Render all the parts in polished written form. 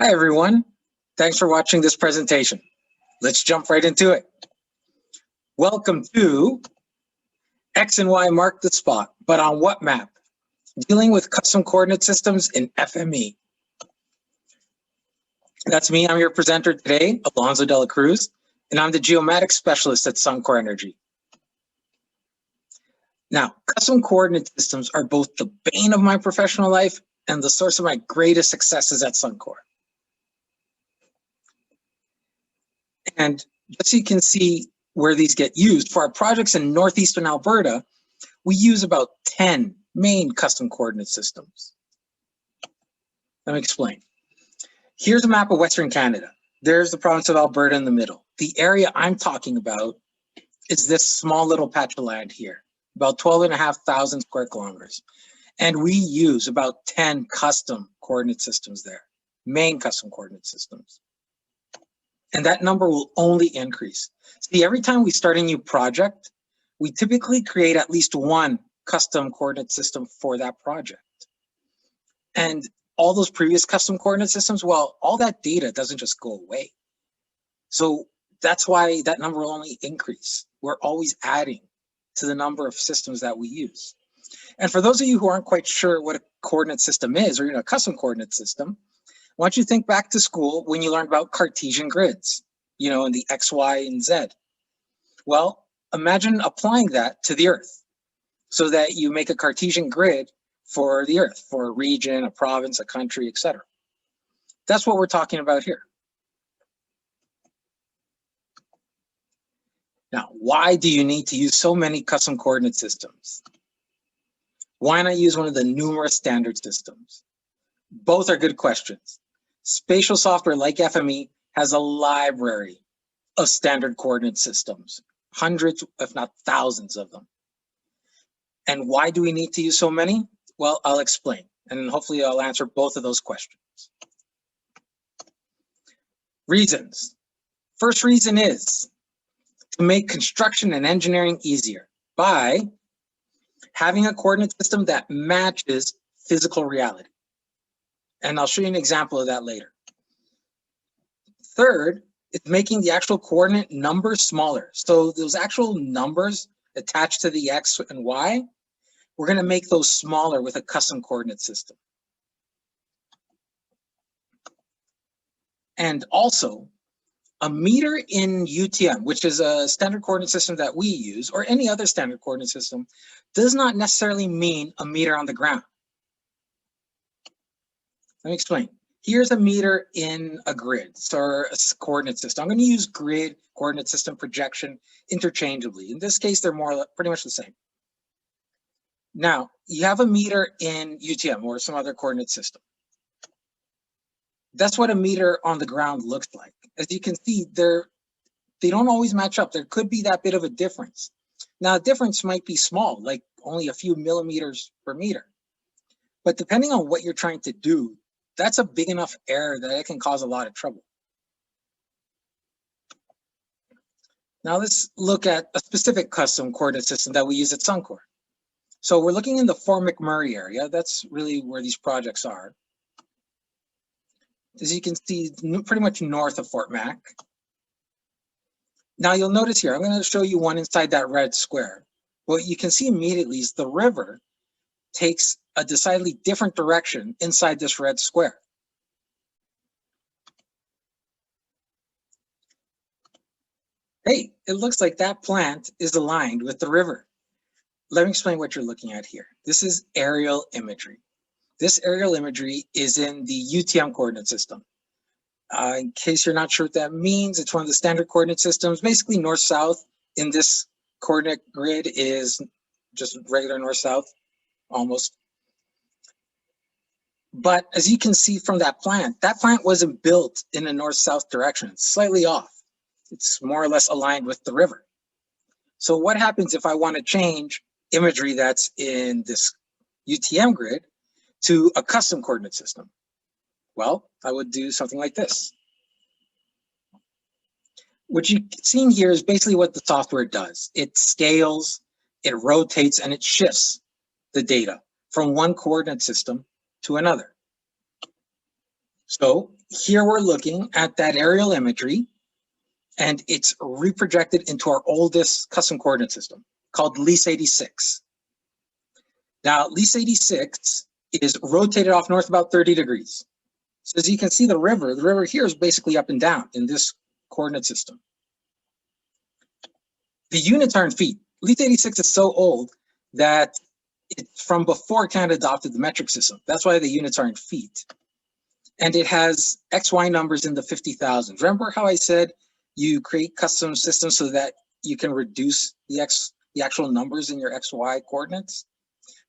Hi, everyone. Thanks for watching this presentation. Let's jump right into it. Welcome to X and Y mark the spot, but on what map? Dealing with custom coordinate systems in FME. That's me. I'm your presenter today, Alonzo de la Cruz, and I'm the geomatics specialist at Suncor Energy. Now, custom coordinate systems are both the bane of my professional life and the source of my greatest successes at Suncor. And just so you can see where these get used, for our projects in northeastern Alberta, we use about 10 main custom coordinate systems. Let me explain. Here's a map of Western Canada. There's the province of Alberta in the middle. The area I'm talking about is this small little patch of land here, about 12,500 square kilometers. And we use about 10 custom coordinate systems there, main custom coordinate systems. And that number will only increase. See, every time we start a new project, we typically create at least one custom coordinate system for that project. And all those previous custom coordinate systems, well, all that data doesn't just go away. So that's why that number will only increase. We're always adding to the number of systems that we use. And for those of you who aren't quite sure what a coordinate system is, or a custom coordinate system, why don't you think back to school when you learned about Cartesian grids, in the X, Y, and Z. Well, imagine applying that to the Earth so that you make a Cartesian grid for the Earth, for a region, a province, a country, etc. That's what we're talking about here. Now, why do you need to use so many custom coordinate systems? Why not use one of the numerous standard systems? Both are good questions. Spatial software like FME has a library of standard coordinate systems, hundreds, if not thousands of them. And why do we need to use so many? Well, I'll explain, and hopefully I'll answer both of those questions. Reasons. First reason is to make construction and engineering easier by having a coordinate system that matches physical reality. And I'll show you an example of that later. Third, it's making the actual coordinate numbers smaller. So those actual numbers attached to the X and Y, we're going to make those smaller with a custom coordinate system. And also, a meter in UTM, which is a standard coordinate system that we use, or any other standard coordinate system, does not necessarily mean a meter on the ground. Let me explain. Here's a meter in a grid, or a coordinate system. I'm going to use grid, coordinate system, projection interchangeably. In this case, they're pretty much the same. Now, you have a meter in UTM or some other coordinate system. That's what a meter on the ground looks like. As you can see, they don't always match up. There could be that bit of a difference. Now, the difference might be small, like only a few millimeters per meter. But depending on what you're trying to do, that's a big enough error that it can cause a lot of trouble. Now let's look at a specific custom coordinate system that we use at Suncor. So we're looking in the Fort McMurray area. That's really where these projects are. As you can see, pretty much north of Fort Mac. Now you'll notice here, I'm going to show you one inside that red square. What you can see immediately is the river takes a decidedly different direction inside this red square. Hey, it looks like that plant is aligned with the river. Let me explain what you're looking at here. This is aerial imagery. This aerial imagery is in the UTM coordinate system. In case you're not sure what that means, it's one of the standard coordinate systems. Basically, north-south in this coordinate grid is just regular north-south, almost. But as you can see from that plant wasn't built in a north-south direction. It's slightly off. It's more or less aligned with the river. So what happens if I want to change imagery that's in this UTM grid to a custom coordinate system? Well, I would do something like this. What you've seen here is basically what the software does. It scales, it rotates, and it shifts the data from one coordinate system to another. So here we're looking at that aerial imagery, and it's reprojected into our oldest custom coordinate system called LIS 86. Now, LIS 86 is rotated off north about 30 degrees. So as you can see, the river here is basically up and down in this coordinate system. The units are in feet. LIS 86 is so old that it's from before Canada adopted the metric system. That's why the units are in feet. And it has XY numbers in the 50,000. Remember how I said you create custom systems so that you can reduce the actual numbers in your XY coordinates?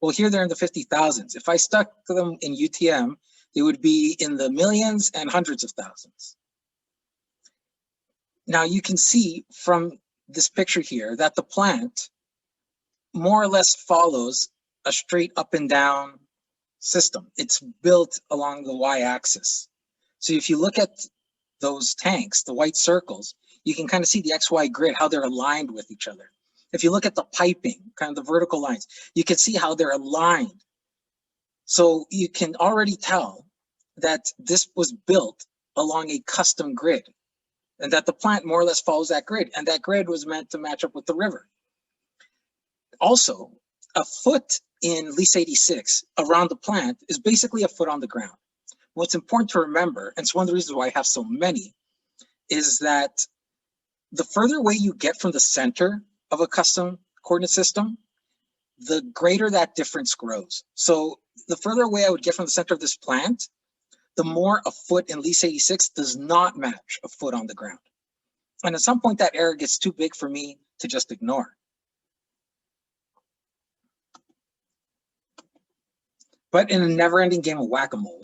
Well, here they're in the 50,000s. If I stuck them in UTM, they would be in the millions and hundreds of thousands. Now you can see from this picture here that the plant more or less follows a straight up and down system. It's built along the y-axis. So if you look at those tanks, the white circles, you can kind of see the XY grid, how they're aligned with each other. If you look at the piping, kind of the vertical lines, you can see how they're aligned. So you can already tell that this was built along a custom grid and that the plant more or less follows that grid, and that grid was meant to match up with the river. Also, a foot in LIS 86 around the plant is basically a foot on the ground. What's important to remember, and it's one of the reasons why I have so many, is that the further away you get from the center of a custom coordinate system, the greater that difference grows. So the further away I would get from the center of this plant, the more a foot in LIS 86 does not match a foot on the ground. And at some point that error gets too big for me to just ignore. But in a never-ending game of whack-a-mole,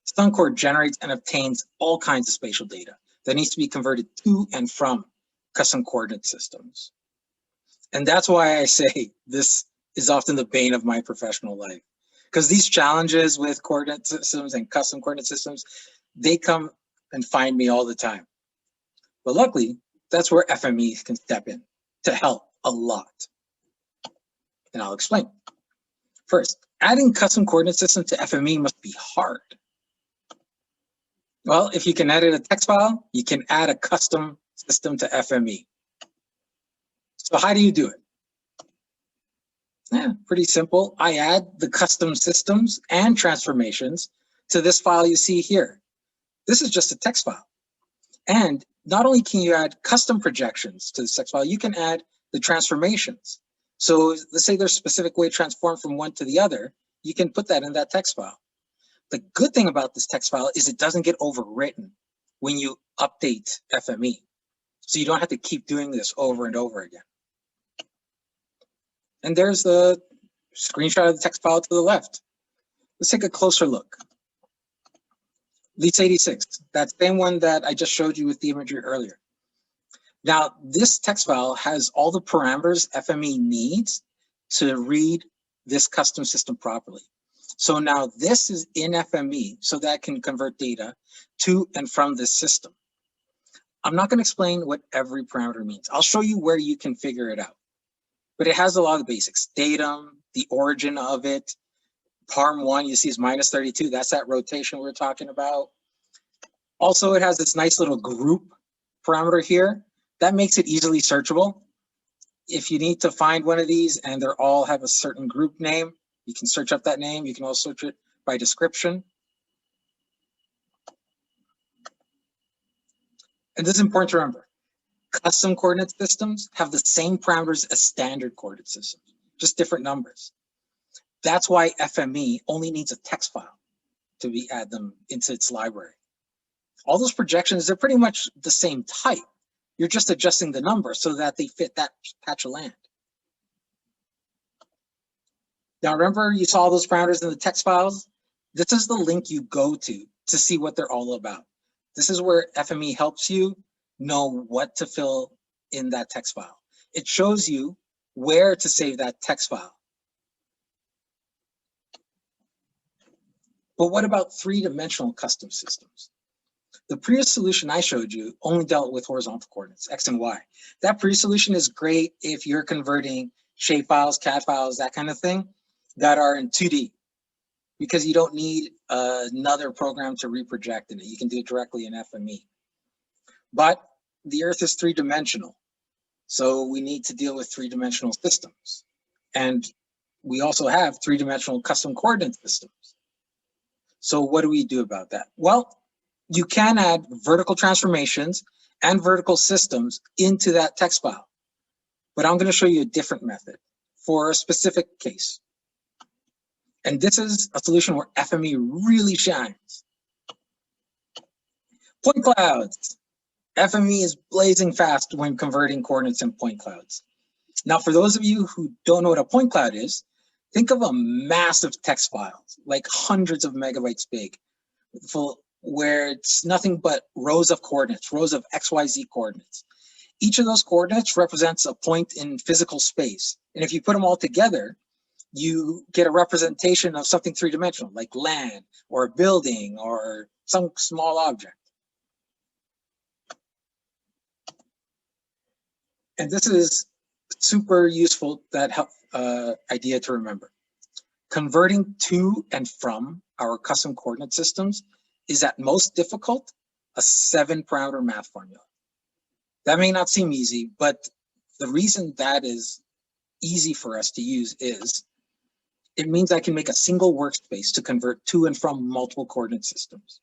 Suncor generates and obtains all kinds of spatial data that needs to be converted to and from custom coordinate systems. And that's why I say this is often the bane of my professional life. Because these challenges with coordinate systems and custom coordinate systems, they come and find me all the time. But luckily, that's where FME can step in to help a lot. And I'll explain. First, adding custom coordinate systems to FME must be hard. Well, if you can edit a text file, you can add a custom system to FME. So how do you do it? Yeah, pretty simple. I add the custom systems and transformations to this file you see here. This is just a text file. And not only can you add custom projections to this text file, you can add the transformations. So let's say there's a specific way to transform from one to the other, you can put that in that text file. The good thing about this text file is it doesn't get overwritten when you update FME. So you don't have to keep doing this over and over again. And there's the screenshot of the text file to the left. Let's take a closer look. LIS 86, that same one that I just showed you with the imagery earlier. Now, this text file has all the parameters FME needs to read this custom system properly. So now this is in FME, so that can convert data to and from this system. I'm not going to explain what every parameter means. I'll show you where you can figure it out. But it has a lot of the basics. Datum, the origin of it. Parm1, you see is minus 32. That's that rotation we're talking about. Also, it has this nice little group parameter here. That makes it easily searchable. If you need to find one of these and they all have a certain group name, you can search up that name. You can also search it by description. And this is important to remember. Custom coordinate systems have the same parameters as standard coordinate systems, just different numbers. That's why FME only needs a text file to add them into its library. All those projections, they're pretty much the same type. You're just adjusting the number so that they fit that patch of land. Now remember you saw those parameters in the text files? This is the link you go to see what they're all about. This is where FME helps you know what to fill in that text file. It shows you where to save that text file. But what about three-dimensional custom systems? The previous solution I showed you only dealt with horizontal coordinates, X and Y. That previous solution is great if you're converting shape files, CAD files, that kind of thing, that are in 2D. because you don't need another program to reproject in it. You can do it directly in FME. But the Earth is three-dimensional, so we need to deal with three-dimensional systems. And we also have three-dimensional custom coordinate systems. So what do we do about that? Well, you can add vertical transformations and vertical systems into that text file. But I'm going to show you a different method for a specific case. And this is a solution where FME really shines. Point clouds. FME is blazing fast when converting coordinates in point clouds. Now, for those of you who don't know what a point cloud is, think of a massive text file, like hundreds of megabytes big, where it's nothing but rows of coordinates, rows of XYZ coordinates. Each of those coordinates represents a point in physical space. And if you put them all together, you get a representation of something three-dimensional, like land or a building or some small object. And this is super useful, that idea to remember. Converting to and from our custom coordinate systems is at most difficult, a 7-parameter math formula. That may not seem easy, but the reason that is easy for us to use is it means I can make a single workspace to convert to and from multiple coordinate systems.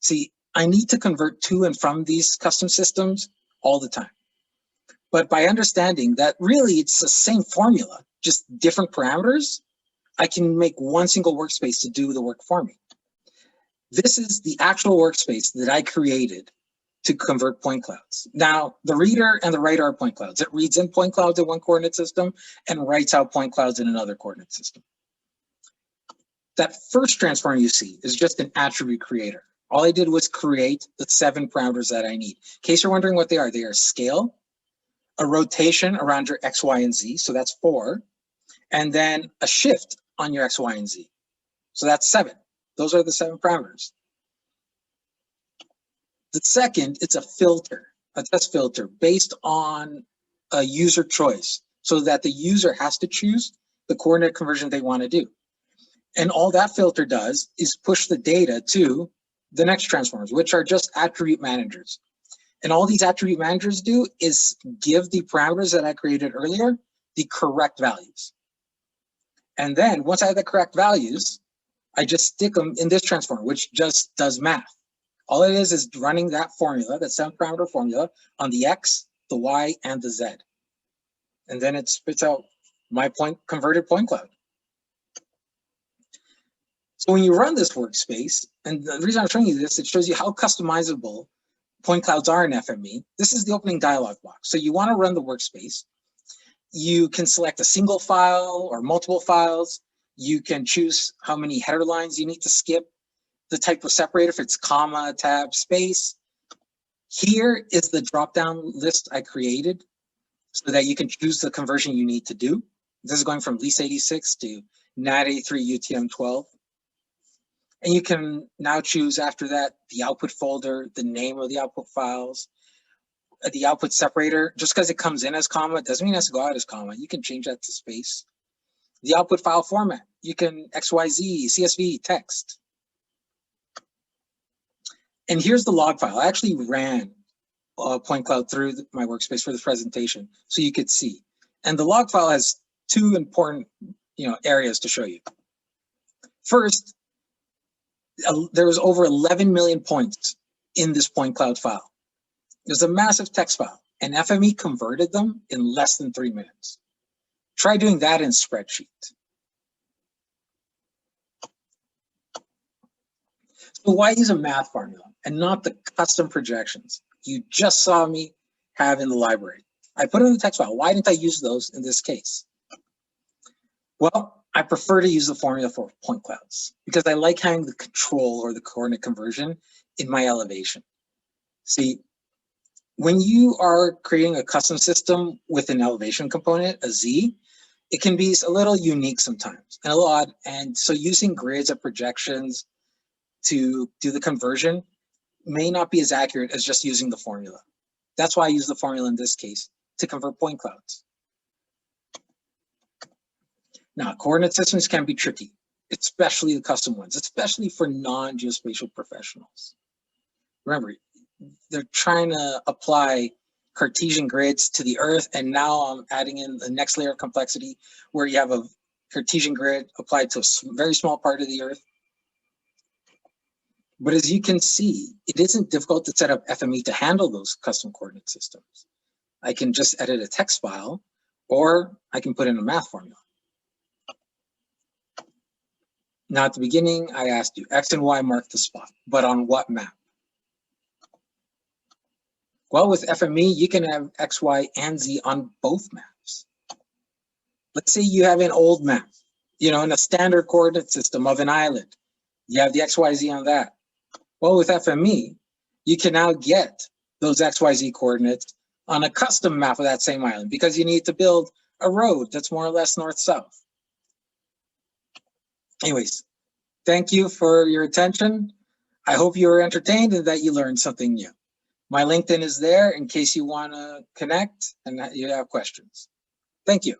See, I need to convert to and from these custom systems all the time. But by understanding that really it's the same formula, just different parameters, I can make one single workspace to do the work for me. This is the actual workspace that I created to convert point clouds. Now, the reader and the writer are point clouds. It reads in point clouds in one coordinate system and writes out point clouds in another coordinate system. That first transform you see is just an attribute creator. All I did was create the 7 parameters that I need. In case you're wondering what they are scale, a rotation around your X, Y, and Z, so that's 4, and then a shift on your X, Y, and Z. So that's 7. Those are the 7 parameters. The second, it's a filter, a test filter based on a user choice, so that the user has to choose the coordinate conversion they want to do. And all that filter does is push the data to the next transformers, which are just attribute managers. And all these attribute managers do is give the parameters that I created earlier the correct values. And then once I have the correct values, I just stick them in this transformer, which just does math. All it is running that formula, that 7-parameter formula, on the X, the Y, and the Z. And then it spits out my converted point cloud. So when you run this workspace, and the reason I'm showing you this, it shows you how customizable point clouds are in FME. This is the opening dialog box. So you want to run the workspace. You can select a single file or multiple files. You can choose how many header lines you need to skip, the type of separator, if it's comma, tab, space. Here is the drop-down list I created so that you can choose the conversion you need to do. This is going from LIS86 to NAT83 UTM12. And you can now choose after that the output folder, the name of the output files, the output separator. Just because it comes in as comma doesn't mean it has to go out as comma. You can change that to space. The output file format, you can XYZ, CSV, text. And here's the log file. I actually ran a point cloud through my workspace for this presentation so you could see. And the log file has 2 important areas to show you. First, there was over 11 million points in this point cloud file. There's a massive text file, and FME converted them in less than 3 minutes. Try doing that in spreadsheet. So why use a math formula and not the custom projections you just saw me have in the library? I put it in the text file. Why didn't I use those in this case? Well, I prefer to use the formula for point clouds because I like having the control or the coordinate conversion in my elevation. See, when you are creating a custom system with an elevation component, a Z, it can be a little unique sometimes and a little odd. And so using grids or projections to do the conversion may not be as accurate as just using the formula. That's why I use the formula in this case to convert point clouds. Now, coordinate systems can be tricky. especially the custom ones, especially for non-geospatial professionals. Remember, they're trying to apply Cartesian grids to the Earth, and now I'm adding in the next layer of complexity where you have a Cartesian grid applied to a very small part of the Earth. But as you can see, it isn't difficult to set up FME to handle those custom coordinate systems. I can just edit a text file, or I can put in a math formula. Now at the beginning, I asked you, X and Y mark the spot, but on what map? Well, with FME, you can have X, Y, and Z on both maps. Let's say you have an old map, in a standard coordinate system of an island. You have the X, Y, Z on that. Well, with FME, you can now get those X, Y, Z coordinates on a custom map of that same island because you need to build a road that's more or less north-south. Anyways, thank you for your attention. I hope you were entertained and that you learned something new. My LinkedIn is there in case you want to connect and you have questions. Thank you.